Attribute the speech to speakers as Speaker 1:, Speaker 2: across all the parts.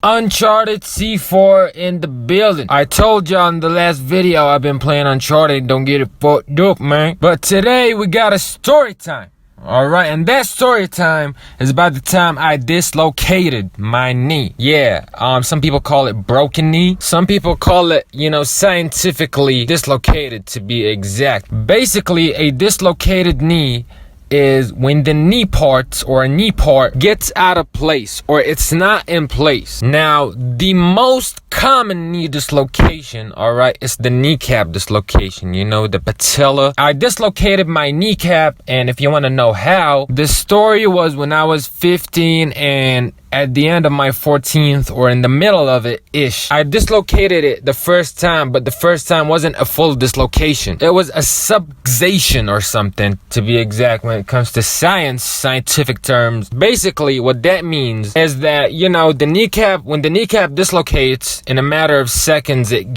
Speaker 1: Uncharted C4 in the building. I told y'all in the last video I've been playing Uncharted. Don't get it fucked up, man. But today we got a story time. Alright, and that story time is about the time I dislocated my knee. Yeah, some people call it broken knee. Some people call it, scientifically dislocated, to be exact. Basically, a dislocated knee is when the knee part or a knee part gets out of place or it's not in place. Now, the most common knee dislocation, alright, is the kneecap dislocation, the patella. I dislocated my kneecap, and if you want to know how, the story was when I was 15 and at the end of my 14th or in the middle of it ish, I dislocated it the first time, but the first time wasn't a full dislocation. It was a subluxation or something, to be exact, when it comes to scientific terms. Basically, what that means is that, the kneecap, when the kneecap dislocates, in a matter of seconds, it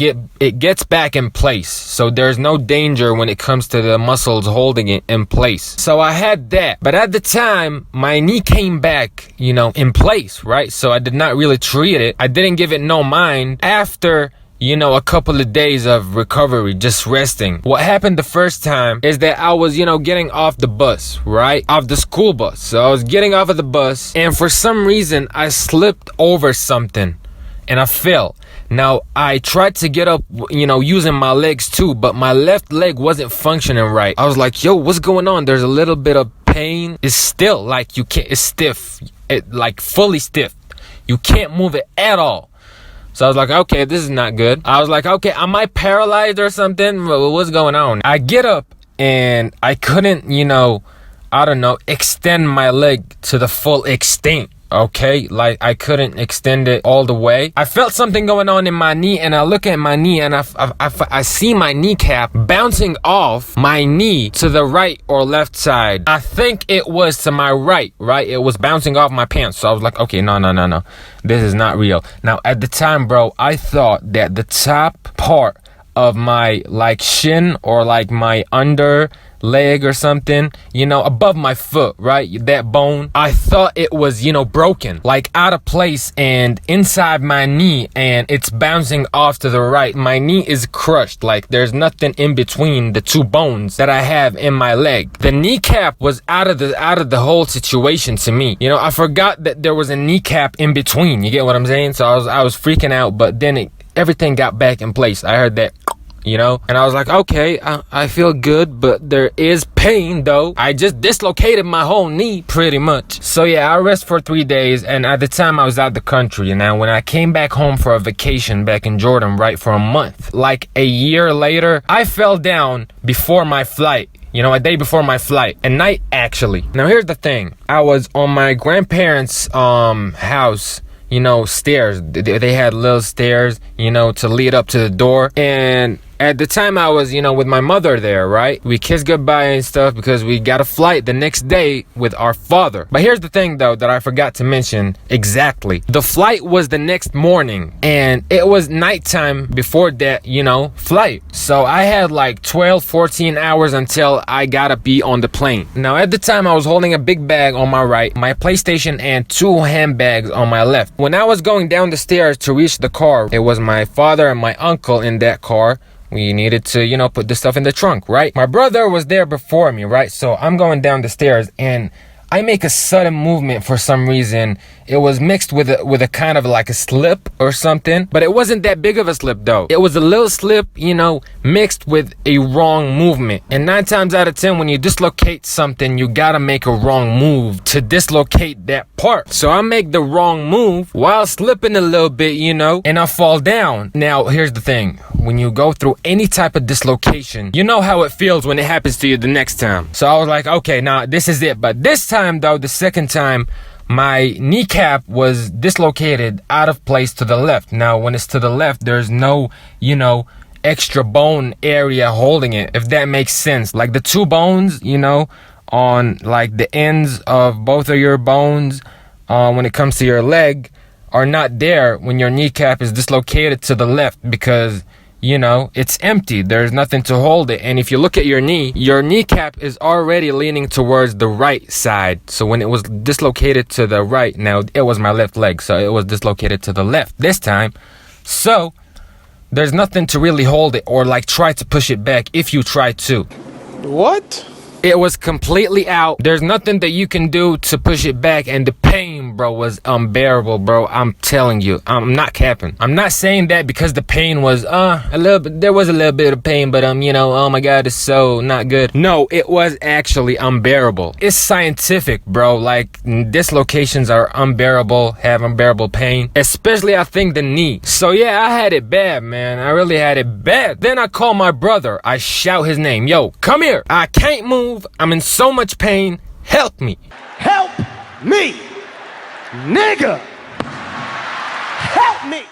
Speaker 1: gets back in place. So there's no danger when it comes to the muscles holding it in place. So I had that, but at the time, my knee came back, in place. Right, so I did not really treat it. I didn't give it no mind. After a couple of days of recovery, just resting, what happened the first time is that I was getting off the bus, right, off the school bus. So I was getting off of the bus, and for some reason I slipped over something and I fell. Now, I tried to get up, using my legs too, but my left leg wasn't functioning right. I was like, yo, what's going on? There's a little bit of pain. It's still like it's stiff. Like fully stiff. You can't move it at all. So I was like, okay, this is not good. I was like, okay, am I paralyzed or something? What's going on? I get up and I couldn't, extend my leg to the full extent. Okay, like I couldn't extend it all the way. I felt something going on in my knee, and I look at my knee, and I see my kneecap bouncing off my knee to the right or left side. I think it was to my right? It was bouncing off my pants. So I was like, okay, no. This is not real. Now, at the time, bro, I thought that the top part of my shin or my under leg or something, above my foot, right, that bone, I thought it was broken, out of place and inside my knee, and it's bouncing off to the right. My knee is crushed, there's nothing in between the two bones that I have in my leg. The kneecap was out of the whole situation to me. I forgot that there was a kneecap in between. You get what I'm saying? So I was freaking out, but then everything got back in place. I heard that, and I was like, okay, I feel good, but there is pain though. I just dislocated my whole knee pretty much. So yeah, I rested for 3 days, and at the time I was out the country. Now when I came back home for a vacation back in Jordan, right, for a month, a year later, I fell down before my flight. A day before my flight, at night actually. Now here's the thing, I was on my grandparents' house, stairs. They had little stairs, to lead up to the door. And at the time I was, with my mother there, right? We kissed goodbye and stuff because we got a flight the next day with our father. But here's the thing though that I forgot to mention exactly. The flight was the next morning, and it was nighttime before that, flight. So I had 12, 14 hours until I gotta be on the plane. Now at the time I was holding a big bag on my right, my PlayStation, and 2 handbags on my left. When I was going down the stairs to reach the car, it was my father and my uncle in that car. We needed to, put the stuff in the trunk, right? My brother was there before me, right? So I'm going down the stairs, and I make a sudden movement for some reason. It was mixed with a kind of a slip or something, but it wasn't that big of a slip though. It was a little slip, mixed with a wrong movement. And 9 times out of 10, when you dislocate something, you gotta make a wrong move to dislocate that part. So I make the wrong move while slipping a little bit, and I fall down. Now, here's the thing. When you go through any type of dislocation, you know how it feels when it happens to you the next time. So I was like, okay, now this is it. But this time though, the second time, my kneecap was dislocated out of place to the left. Now, when it's to the left, there's no, extra bone area holding it, if that makes sense. The 2 bones, on the ends of both of your bones, when it comes to your leg, are not there when your kneecap is dislocated to the left, because you know, it's empty. There's nothing to hold it. And if you look at your knee, your kneecap is already leaning towards the right side. So when it was dislocated to the right, now it was my left leg, so it was dislocated to the left this time. So there's nothing to really hold it or like try to push it back if you try to.
Speaker 2: What?
Speaker 1: It was completely out. There's nothing that you can do to push it back, and the pain, bro, was unbearable, bro. I'm telling you, I'm not capping. I'm not saying that because the pain was a little bit, there was a little bit of pain, but you know, oh my god, it's so not good. No, it was actually unbearable. It's scientific, bro. Like, dislocations are unbearable, have unbearable pain, especially I think the knee. So yeah, I had it bad, man. I really had it bad. Then I call my brother. I shout his name. Yo, come here. I can't move. I'm in so much pain. Help me.
Speaker 2: Help me, nigga. Help me.